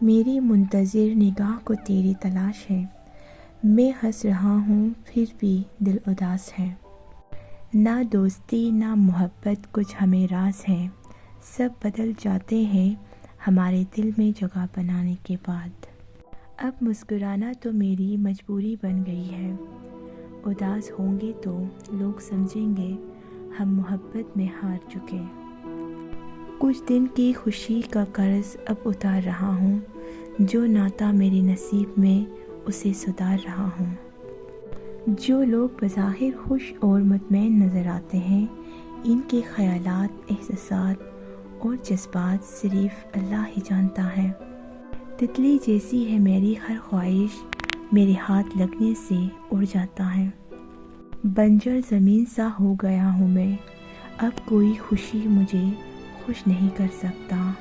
میری منتظر نگاہ کو تیری تلاش ہے، میں ہنس رہا ہوں پھر بھی دل اداس ہے۔ نہ دوستی نہ محبت کچھ ہمیں راز ہے، سب بدل جاتے ہیں ہمارے دل میں جگہ بنانے کے بعد۔ اب مسکرانا تو میری مجبوری بن گئی ہے، اداس ہوں گے تو لوگ سمجھیں گے ہم محبت میں ہار چکے۔ کچھ دن کی خوشی کا قرض اب اتار رہا ہوں، جو ناتا میرے نصیب میں اسے سدھار رہا ہوں۔ جو لوگ بظاہر خوش اور مطمئن نظر آتے ہیں، ان کے خیالات، احساسات اور جذبات صرف اللہ ہی جانتا ہے۔ تتلی جیسی ہے میری ہر خواہش، میرے ہاتھ لگنے سے اڑ جاتا ہے۔ بنجر زمین سا ہو گیا ہوں میں، اب کوئی خوشی مجھے خوش نہیں کر سکتا۔